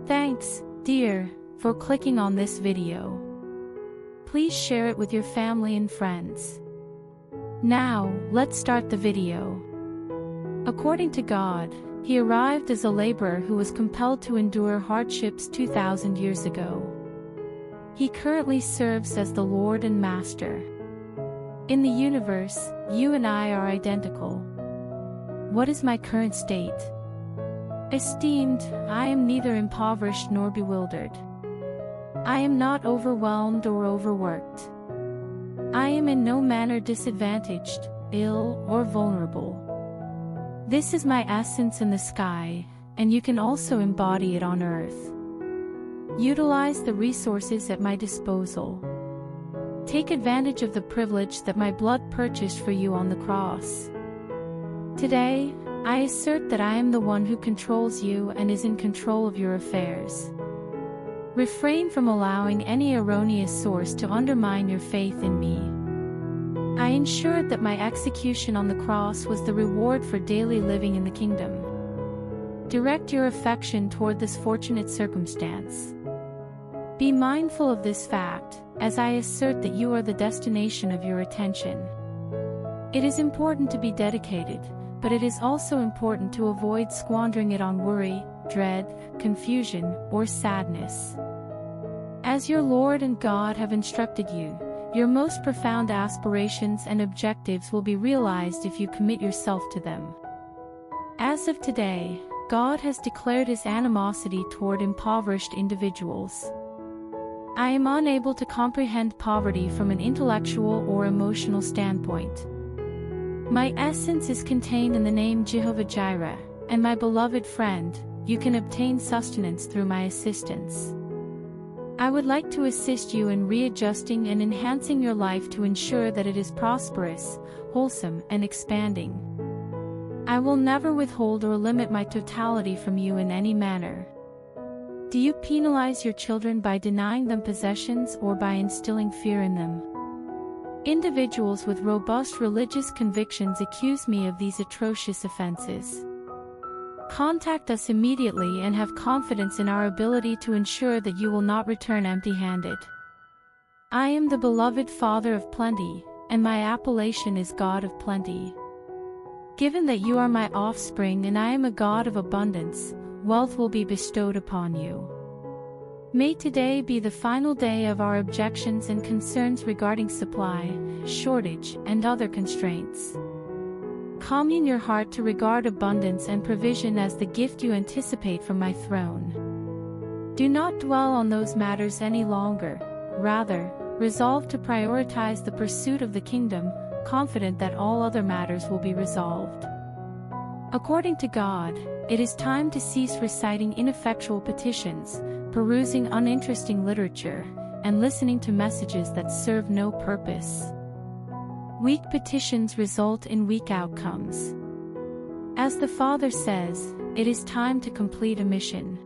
Thanks, dear, for clicking on this video. Please share it with your family and friends. Now, let's start the video. According to God, he arrived as a laborer who was compelled to endure hardships 2,000 years ago. He currently serves as the Lord and Master. In the universe, you and I are identical. What is my current state? Esteemed, I am neither impoverished nor bewildered. I am not overwhelmed or overworked. I am in no manner disadvantaged, ill, or vulnerable. This is my essence in the sky, and you can also embody it on earth. Utilize the resources at my disposal. Take advantage of the privilege that my blood purchased for you on the cross. Today, I assert that I am the one who controls you and is in control of your affairs. Refrain from allowing any erroneous source to undermine your faith in me. I ensured that my execution on the cross was the reward for daily living in the kingdom. Direct your affection toward this fortunate circumstance. Be mindful of this fact, as I assert that you are the destination of your attention. It is important to be dedicated, but it is also important to avoid squandering it on worry, dread, confusion, or sadness. As your Lord and God have instructed you, your most profound aspirations and objectives will be realized if you commit yourself to them. As of today, God has declared his animosity toward impoverished individuals. I am unable to comprehend poverty from an intellectual or emotional standpoint. My essence is contained in the name Jehovah Jireh, and my beloved friend, you can obtain sustenance through my assistance. I would like to assist you in readjusting and enhancing your life to ensure that it is prosperous, wholesome, and expanding. I will never withhold or limit my totality from you in any manner. Do you penalize your children by denying them possessions or by instilling fear in them? Individuals with robust religious convictions accuse me of these atrocious offenses. Contact us immediately and have confidence in our ability to ensure that you will not return empty-handed. I am the beloved Father of Plenty, and my appellation is God of Plenty. Given that you are my offspring and I am a God of abundance, wealth will be bestowed upon you. May today be the final day of our objections and concerns regarding supply, shortage, and other constraints. Commune your heart to regard abundance and provision as the gift you anticipate from my throne. Do not dwell on those matters any longer, rather, resolve to prioritize the pursuit of the kingdom, confident that all other matters will be resolved. According to God, it is time to cease reciting ineffectual petitions, perusing uninteresting literature, and listening to messages that serve no purpose. Weak petitions result in weak outcomes. As the Father says, it is time to complete a mission.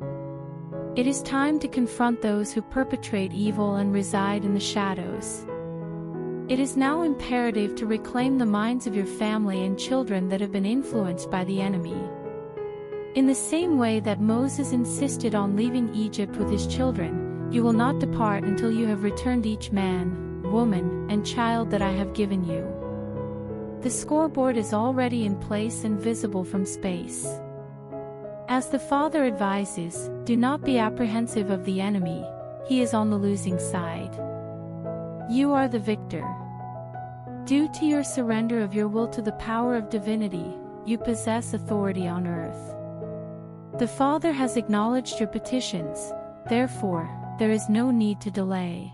It is time to confront those who perpetrate evil and reside in the shadows. It is now imperative to reclaim the minds of your family and children that have been influenced by the enemy. In the same way that Moses insisted on leaving Egypt with his children, you will not depart until you have returned each man, woman, and child that I have given you. The scoreboard is already in place and visible from space. As the Father advises, do not be apprehensive of the enemy, he is on the losing side. You are the victor. Due to your surrender of your will to the power of divinity, you possess authority on earth. The Father has acknowledged your petitions, therefore, there is no need to delay.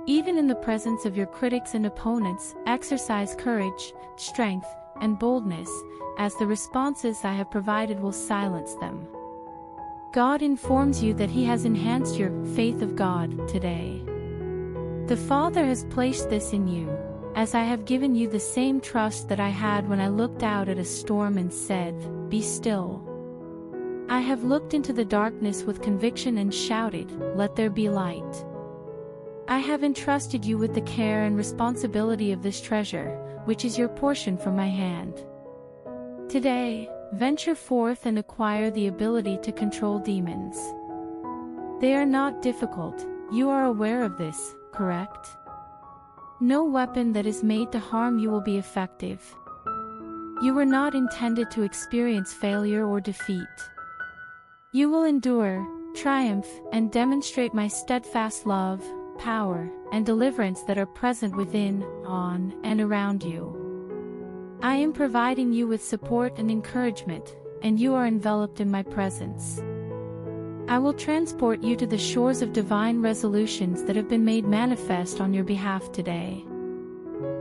Even in the presence of your critics and opponents, exercise courage, strength, and boldness, as the responses I have provided will silence them. God informs you that He has enhanced your faith of God today. The Father has placed this in you, as I have given you the same trust that I had when I looked out at a storm and said, "Be still." I have looked into the darkness with conviction and shouted, "Let there be light." I have entrusted you with the care and responsibility of this treasure, which is your portion from my hand. Today, venture forth and acquire the ability to control demons. They are not difficult. You are aware of this, correct? No weapon that is made to harm you will be effective. You were not intended to experience failure or defeat. You will endure, triumph, and demonstrate my steadfast love, power, and deliverance that are present within, on, and around you. I am providing you with support and encouragement, and you are enveloped in my presence. I will transport you to the shores of divine resolutions that have been made manifest on your behalf today.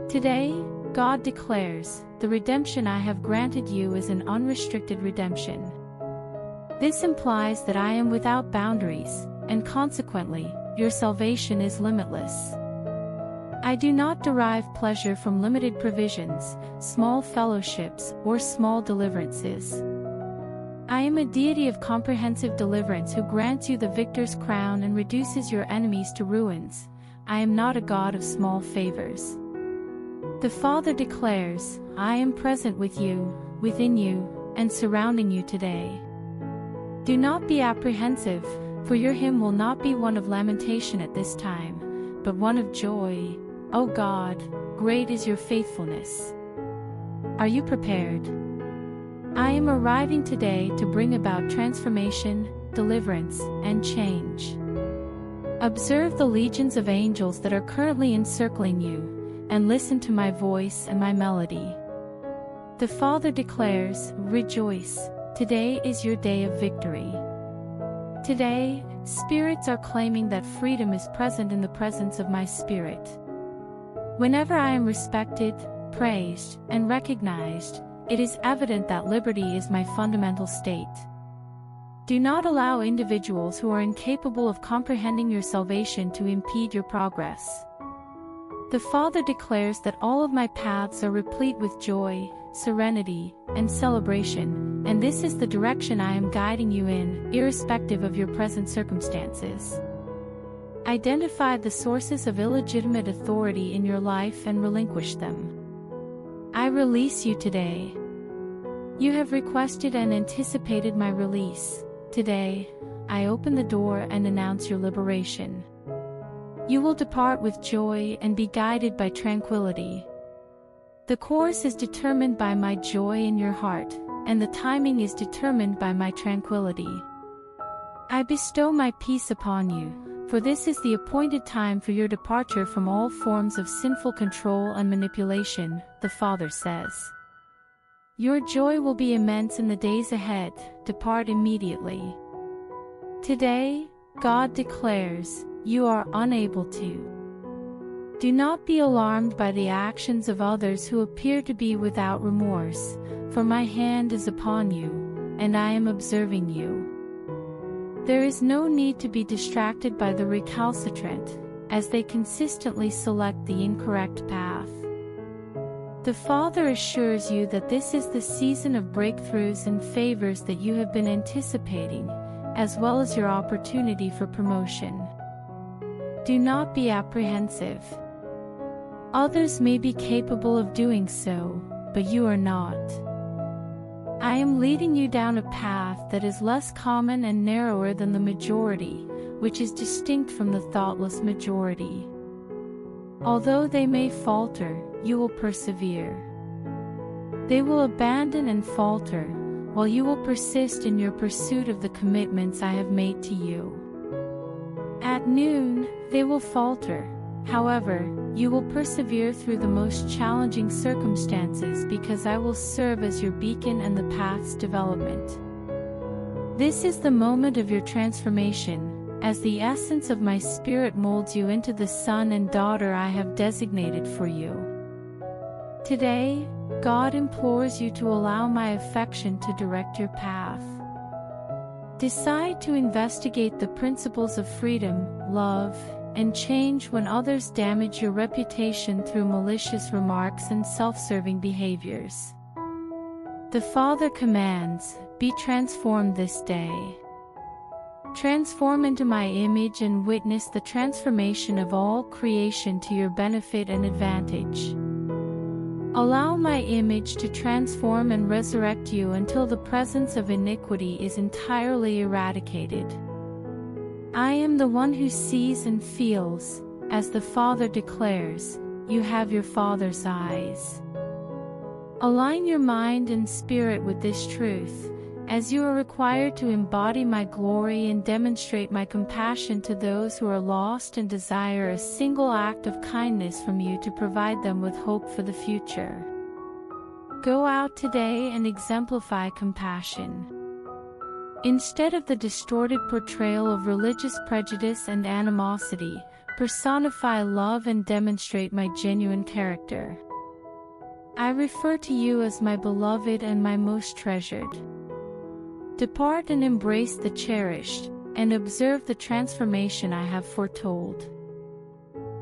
Today, God declares, the redemption I have granted you is an unrestricted redemption. This implies that I am without boundaries, and consequently, your salvation is limitless. I do not derive pleasure from limited provisions, small fellowships, or small deliverances. I am a deity of comprehensive deliverance who grants you the victor's crown and reduces your enemies to ruins. I am not a God of small favors. The Father declares, I am present with you, within you, and surrounding you today. Do not be apprehensive, for your hymn will not be one of lamentation at this time, but one of joy. O God, great is your faithfulness. Are you prepared? I am arriving today to bring about transformation, deliverance, and change. Observe the legions of angels that are currently encircling you, and listen to my voice and my melody. The Father declares, rejoice, today is your day of victory. Today, spirits are claiming that freedom is present in the presence of my Spirit. Whenever I am respected, praised, and recognized, it is evident that liberty is my fundamental state. Do not allow individuals who are incapable of comprehending your salvation to impede your progress. The Father declares that all of my paths are replete with joy, serenity, and celebration, and this is the direction I am guiding you in, irrespective of your present circumstances. Identify the sources of illegitimate authority in your life and relinquish them. I release you today. You have requested and anticipated my release. Today, I open the door and announce your liberation. You will depart with joy and be guided by tranquility. The course is determined by my joy in your heart, and the timing is determined by my tranquility. I bestow my peace upon you, for this is the appointed time for your departure from all forms of sinful control and manipulation, the Father says. Your joy will be immense in the days ahead. Depart immediately. Today, God declares, you are unable to. Do not be alarmed by the actions of others who appear to be without remorse, for my hand is upon you, and I am observing you. There is no need to be distracted by the recalcitrant, as they consistently select the incorrect path. The Father assures you that this is the season of breakthroughs and favors that you have been anticipating, as well as your opportunity for promotion. Do not be apprehensive. Others may be capable of doing so, but you are not. I am leading you down a path that is less common and narrower than the majority, which is distinct from the thoughtless majority. Although they may falter, you will persevere. They will abandon and falter, while you will persist in your pursuit of the commitments I have made to you. At noon, they will falter. However, you will persevere through the most challenging circumstances because I will serve as your beacon and the path's development. This is the moment of your transformation, as the essence of my Spirit molds you into the son and daughter I have designated for you. Today, God implores you to allow my affection to direct your path. Decide to investigate the principles of freedom, love, and change when others damage your reputation through malicious remarks and self-serving behaviors. The Father commands, be transformed this day. Transform into my image and witness the transformation of all creation to your benefit and advantage. Allow my image to transform and resurrect you until the presence of iniquity is entirely eradicated. I am the one who sees and feels, as the Father declares, you have your Father's eyes. Align your mind and spirit with this truth, as you are required to embody my glory and demonstrate my compassion to those who are lost and desire a single act of kindness from you to provide them with hope for the future. Go out today and exemplify compassion. Instead of the distorted portrayal of religious prejudice and animosity, personify love and demonstrate my genuine character. I refer to you as my beloved and my most treasured. Depart and embrace the cherished, and observe the transformation I have foretold.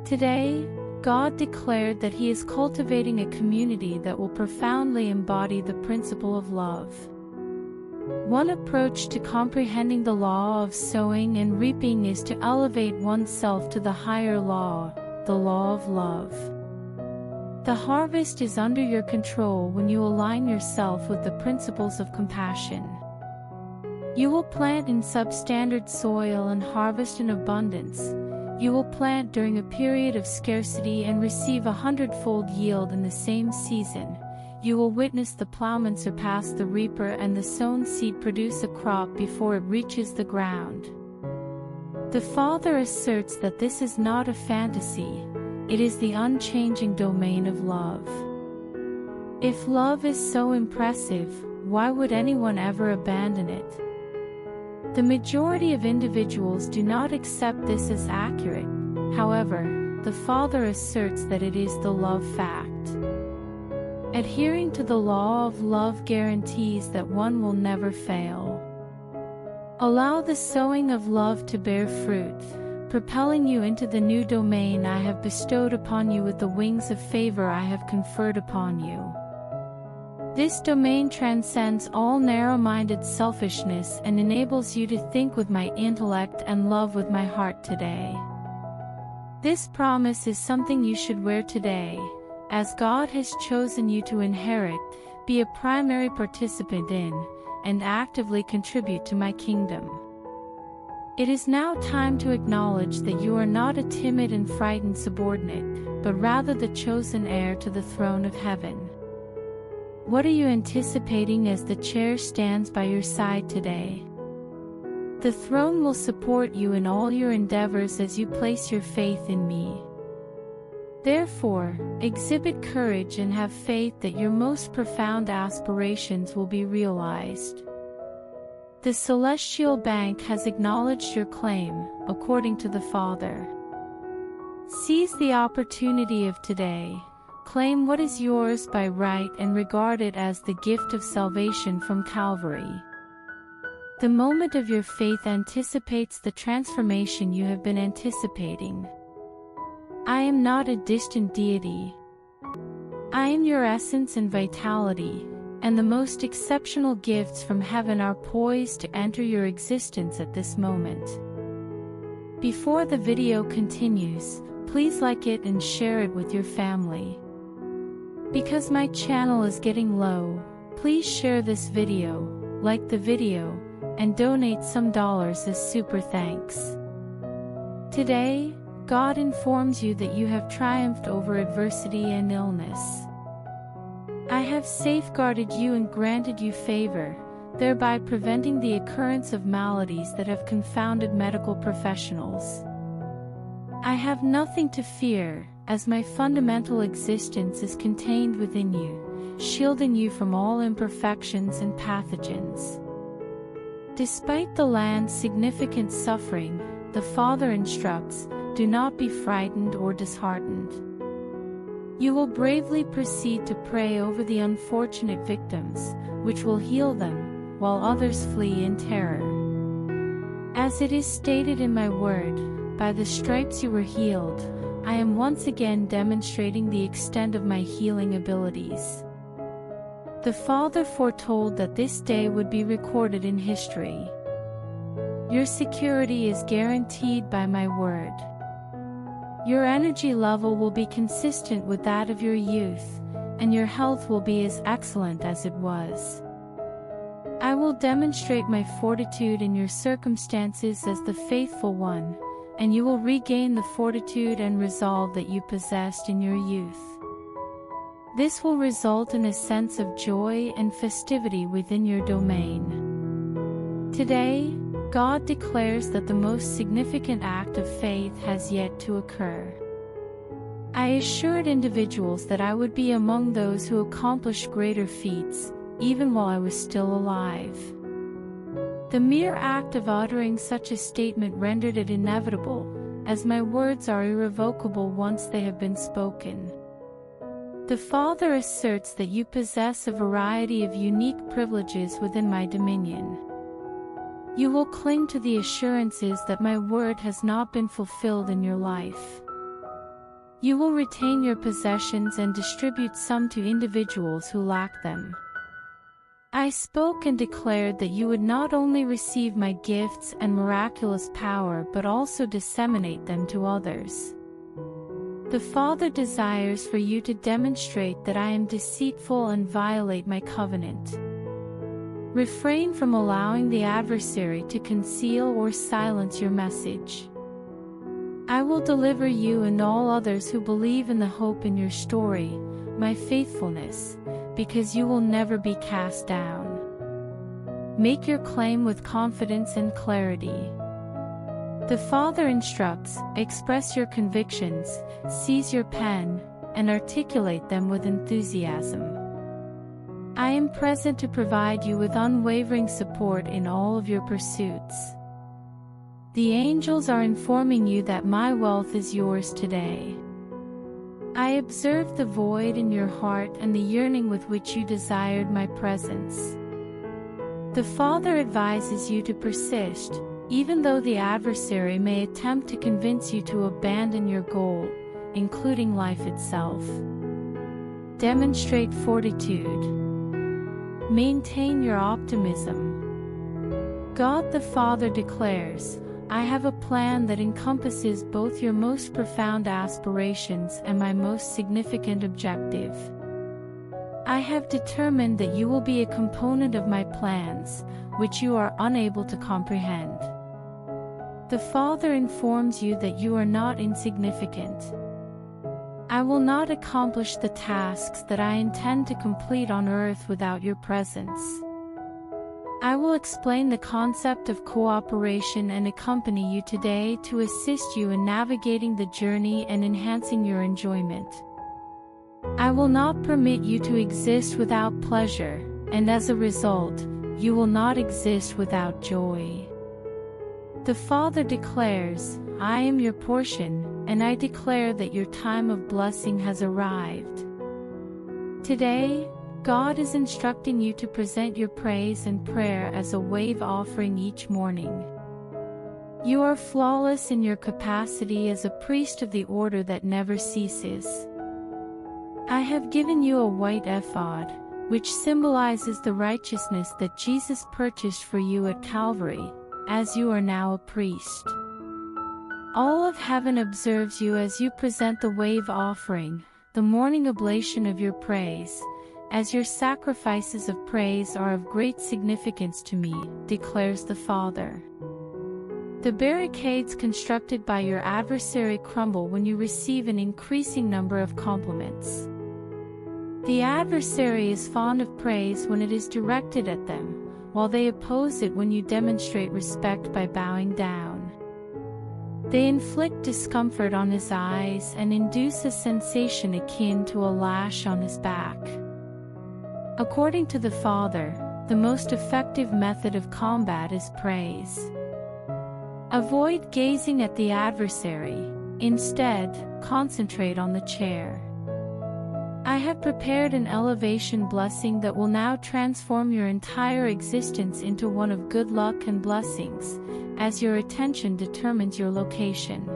Today, God declared that He is cultivating a community that will profoundly embody the principle of love. One approach to comprehending the law of sowing and reaping is to elevate oneself to the higher law, the law of love. The harvest is under your control when you align yourself with the principles of compassion. You will plant in substandard soil and harvest in abundance. You will plant during a period of scarcity and receive 100-fold yield in the same season. You will witness the plowman surpass the reaper and the sown seed produce a crop before it reaches the ground. The Father asserts that this is not a fantasy. It is the unchanging domain of love. If love is so impressive, why would anyone ever abandon it? The majority of individuals do not accept this as accurate. However, the Father asserts that it is the love fact. Adhering to the law of love guarantees that one will never fail. Allow the sowing of love to bear fruit, propelling you into the new domain I have bestowed upon you with the wings of favor I have conferred upon you. This domain transcends all narrow-minded selfishness and enables you to think with my intellect and love with my heart today. This promise is something you should wear today, as God has chosen you to inherit, be a primary participant in, and actively contribute to my kingdom. It is now time to acknowledge that you are not a timid and frightened subordinate, but rather the chosen heir to the throne of heaven. What are you anticipating as the chair stands by your side today? The throne will support you in all your endeavors as you place your faith in me. Therefore, exhibit courage and have faith that your most profound aspirations will be realized. The celestial bank has acknowledged your claim, according to the Father. Seize the opportunity of today, claim what is yours by right and regard it as the gift of salvation from Calvary. The moment of your faith anticipates the transformation you have been anticipating. I am not a distant deity. I am your essence and vitality, and the most exceptional gifts from heaven are poised to enter your existence at this moment. Before the video continues, please like it and share it with your family. Because my channel is getting low, please share this video, like the video, and donate some dollars as super thanks. Today, God informs you that you have triumphed over adversity and illness. I have safeguarded you and granted you favor, thereby preventing the occurrence of maladies that have confounded medical professionals. I have nothing to fear, as my fundamental existence is contained within you, shielding you from all imperfections and pathogens. Despite the land's significant suffering, the Father instructs, do not be frightened or disheartened. You will bravely proceed to pray over the unfortunate victims, which will heal them, while others flee in terror. As it is stated in my word, by the stripes you were healed, I am once again demonstrating the extent of my healing abilities. The Father foretold that this day would be recorded in history. Your security is guaranteed by my word. Your energy level will be consistent with that of your youth, and your health will be as excellent as it was. I will demonstrate my fortitude in your circumstances as the faithful one, and you will regain the fortitude and resolve that you possessed in your youth. This will result in a sense of joy and festivity within your domain. Today, God declares that the most significant act of faith has yet to occur. I assured individuals that I would be among those who accomplished greater feats, even while I was still alive. The mere act of uttering such a statement rendered it inevitable, as my words are irrevocable once they have been spoken. The Father asserts that you possess a variety of unique privileges within my dominion. You will cling to the assurances that my word has not been fulfilled in your life. You will retain your possessions and distribute some to individuals who lack them. I spoke and declared that you would not only receive my gifts and miraculous power but also disseminate them to others. The Father desires for you to demonstrate that I am deceitful and violate my covenant. Refrain from allowing the adversary to conceal or silence your message. I will deliver you and all others who believe in the hope in your story, my faithfulness, because you will never be cast down. Make your claim with confidence and clarity. The Father instructs, express your convictions, seize your pen, and articulate them with enthusiasm. I am present to provide you with unwavering support in all of your pursuits. The angels are informing you that my wealth is yours today. I observed the void in your heart and the yearning with which you desired my presence. The Father advises you to persist, even though the adversary may attempt to convince you to abandon your goal, including life itself. Demonstrate fortitude. Maintain your optimism. God the Father declares, I have a plan that encompasses both your most profound aspirations and my most significant objective. I have determined that you will be a component of my plans, which you are unable to comprehend. The Father informs you that you are not insignificant. I will not accomplish the tasks that I intend to complete on earth without your presence. I will explain the concept of cooperation and accompany you today to assist you in navigating the journey and enhancing your enjoyment. I will not permit you to exist without pleasure, and as a result, you will not exist without joy. The Father declares, I am your portion, and I declare that your time of blessing has arrived. Today, God is instructing you to present your praise and prayer as a wave offering each morning. You are flawless in your capacity as a priest of the order that never ceases. I have given you a white ephod, which symbolizes the righteousness that Jesus purchased for you at Calvary, as you are now a priest. All of heaven observes you as you present the wave offering, the morning oblation of your praise, as your sacrifices of praise are of great significance to me, declares the Father. The barricades constructed by your adversary crumble when you receive an increasing number of compliments. The adversary is fond of praise when it is directed at them, while they oppose it when you demonstrate respect by bowing down. They inflict discomfort on his eyes and induce a sensation akin to a lash on his back. According to the Father, the most effective method of combat is praise. Avoid gazing at the adversary. Instead, concentrate on the chair. I have prepared an elevation blessing that will now transform your entire existence into one of good luck and blessings, as your attention determines your location.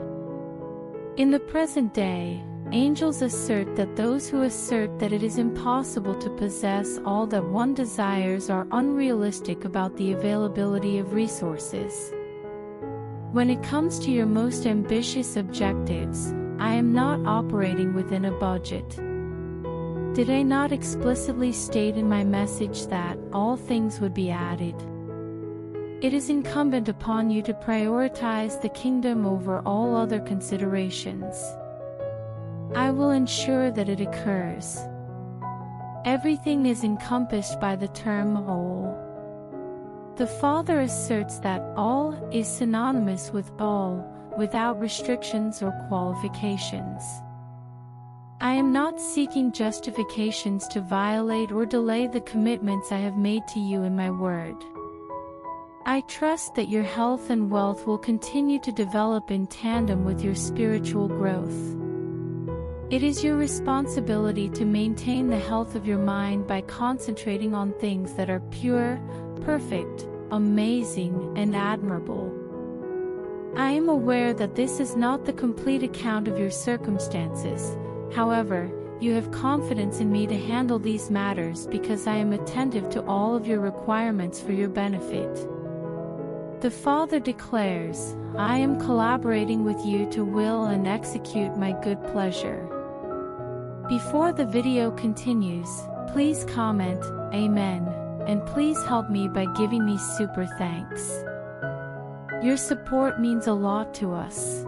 In the present day, angels assert that those who assert that it is impossible to possess all that one desires are unrealistic about the availability of resources. When it comes to your most ambitious objectives, I am not operating within a budget. Did I not explicitly state in my message that all things would be added? It is incumbent upon you to prioritize the kingdom over all other considerations. I will ensure that it occurs. Everything is encompassed by the term all. The Father asserts that all is synonymous with all, without restrictions or qualifications. I am not seeking justifications to violate or delay the commitments I have made to you in my word. I trust that your health and wealth will continue to develop in tandem with your spiritual growth. It is your responsibility to maintain the health of your mind by concentrating on things that are pure, perfect, amazing, and admirable. I am aware that this is not the complete account of your circumstances. However, you have confidence in me to handle these matters because I am attentive to all of your requirements for your benefit. The Father declares, I am collaborating with you to will and execute my good pleasure. Before the video continues, please comment, Amen, and please help me by giving me super thanks. Your support means a lot to us.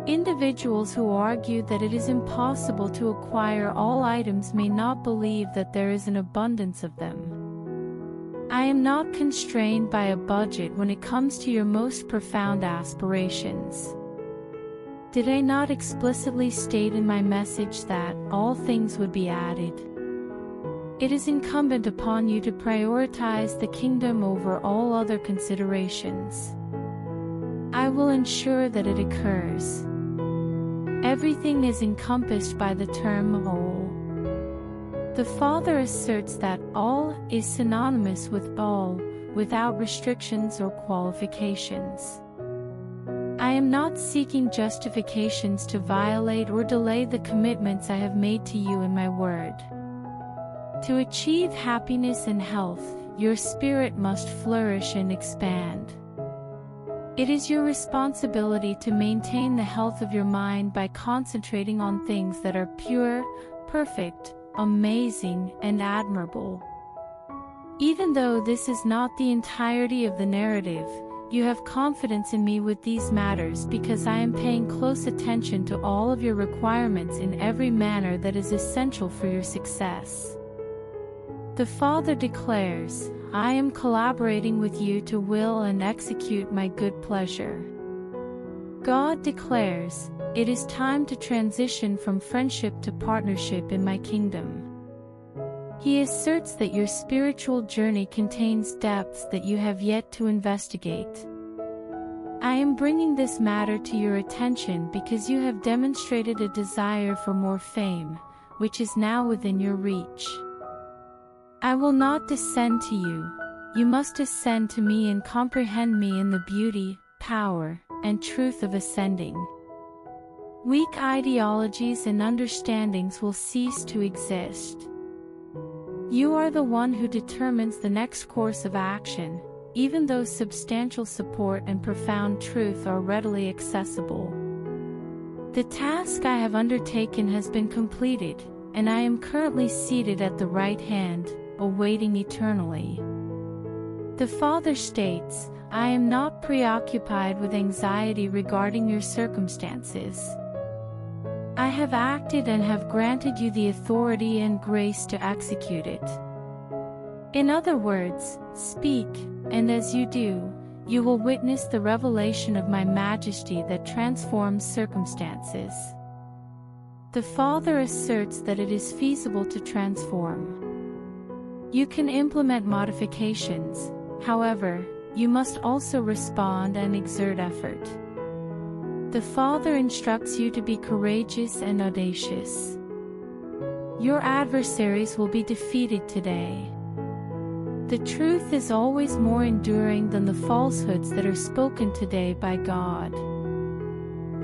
Individuals who argue that it is impossible to acquire all items may not believe that there is an abundance of them. I am not constrained by a budget when it comes to your most profound aspirations. Did I not explicitly state in my message that all things would be added? It is incumbent upon you to prioritize the kingdom over all other considerations. I will ensure that it occurs. Everything is encompassed by the term all. The Father asserts that all is synonymous with all, without restrictions or qualifications. I am not seeking justifications to violate or delay the commitments I have made to you in my word. To achieve happiness and health, your spirit must flourish and expand. It is your responsibility to maintain the health of your mind by concentrating on things that are pure, perfect, amazing, and admirable. Even though this is not the entirety of the narrative, you have confidence in me with these matters because I am paying close attention to all of your requirements in every manner that is essential for your success. The Father declares, I am collaborating with you to will and execute my good pleasure. God declares, it is time to transition from friendship to partnership in my kingdom. He asserts that your spiritual journey contains depths that you have yet to investigate. I am bringing this matter to your attention because you have demonstrated a desire for more fame, which is now within your reach. I will not descend to you, you must ascend to me and comprehend me in the beauty, power, and truth of ascending. Weak ideologies and understandings will cease to exist. You are the one who determines the next course of action, even though substantial support and profound truth are readily accessible. The task I have undertaken has been completed, and I am currently seated at the right hand, awaiting eternally. The Father states, I am not preoccupied with anxiety regarding your circumstances. I have acted and have granted you the authority and grace to execute it. In other words, speak, and as you do, you will witness the revelation of my majesty that transforms circumstances. The Father asserts that it is feasible to transform. You can implement modifications, however, you must also respond and exert effort. The Father instructs you to be courageous and audacious. Your adversaries will be defeated today. The truth is always more enduring than the falsehoods that are spoken today by God.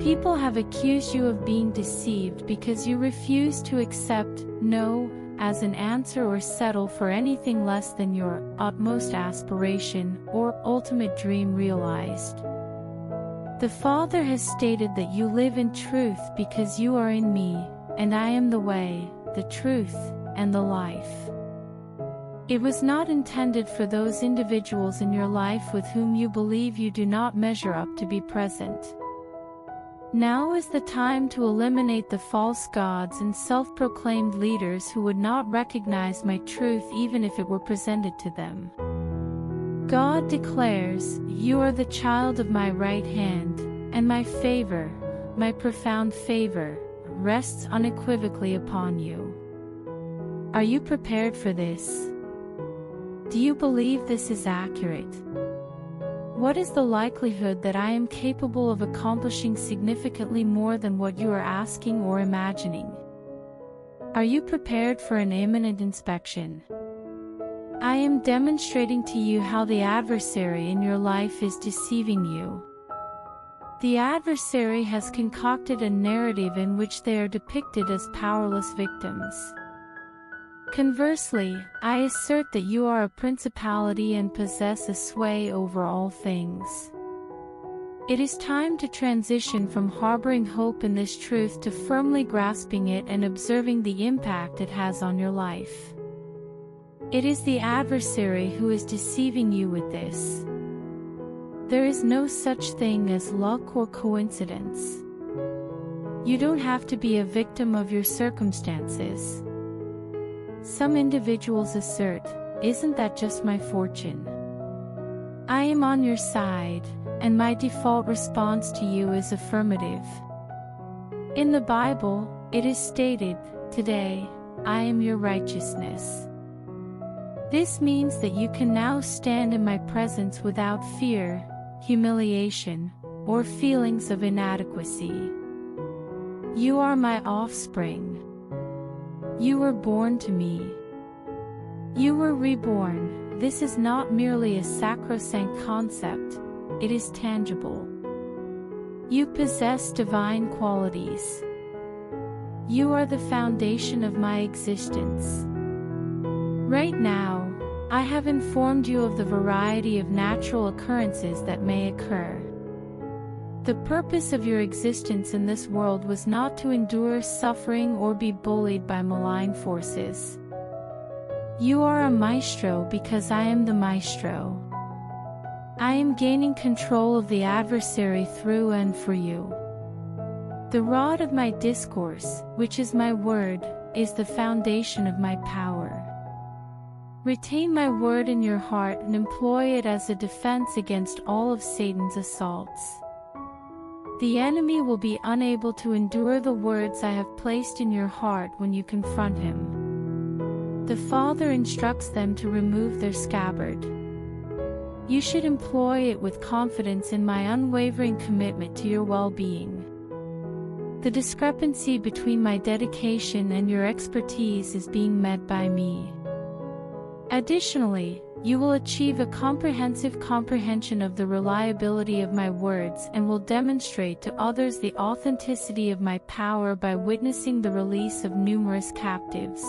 People have accused you of being deceived because you refuse to accept no as an answer or settle for anything less than your utmost aspiration or ultimate dream realized. The Father has stated that you live in truth because you are in me, and I am the way, the truth, and the life. It was not intended for those individuals in your life with whom you believe you do not measure up to be present. Now is the time to eliminate the false gods and self-proclaimed leaders who would not recognize my truth even if it were presented to them. God declares, "You are the child of my right hand, and my favor, my profound favor, rests unequivocally upon you." Are you prepared for this? Do you believe this is accurate? What is the likelihood that I am capable of accomplishing significantly more than what you are asking or imagining? Are you prepared for an imminent inspection? I am demonstrating to you how the adversary in your life is deceiving you. The adversary has concocted a narrative in which they are depicted as powerless victims. Conversely, I assert that you are a principality and possess a sway over all things. It is time to transition from harboring hope in this truth to firmly grasping it and observing the impact it has on your life. It is the adversary who is deceiving you with this. There is no such thing as luck or coincidence. You don't have to be a victim of your circumstances. Some individuals assert, "Isn't that just my fortune?" I am on your side, and my default response to you is affirmative. In the Bible, it is stated, "Today, I am your righteousness." This means that you can now stand in my presence without fear, humiliation, or feelings of inadequacy. You are my offspring. You were born to me. You were reborn. This is not merely a sacrosanct concept, it is tangible. You possess divine qualities. You are the foundation of my existence. Right now, I have informed you of the variety of natural occurrences that may occur. The purpose of your existence in this world was not to endure suffering or be bullied by malign forces. You are a maestro because I am the maestro. I am gaining control of the adversary through and for you. The rod of my discourse, which is my word, is the foundation of my power. Retain my word in your heart and employ it as a defense against all of Satan's assaults. The enemy will be unable to endure the words I have placed in your heart when you confront him. The Father instructs them to remove their scabbard. You should employ it with confidence in my unwavering commitment to your well-being. The discrepancy between my dedication and your expertise is being met by me. Additionally, you will achieve a comprehensive comprehension of the reliability of my words and will demonstrate to others the authenticity of my power by witnessing the release of numerous captives.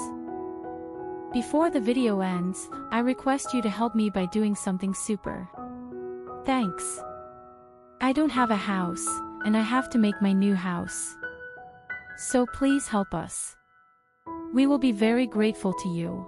Before the video ends, I request you to help me by doing something super. Thanks. I don't have a house, and I have to make my new house. So please help us. We will be very grateful to you.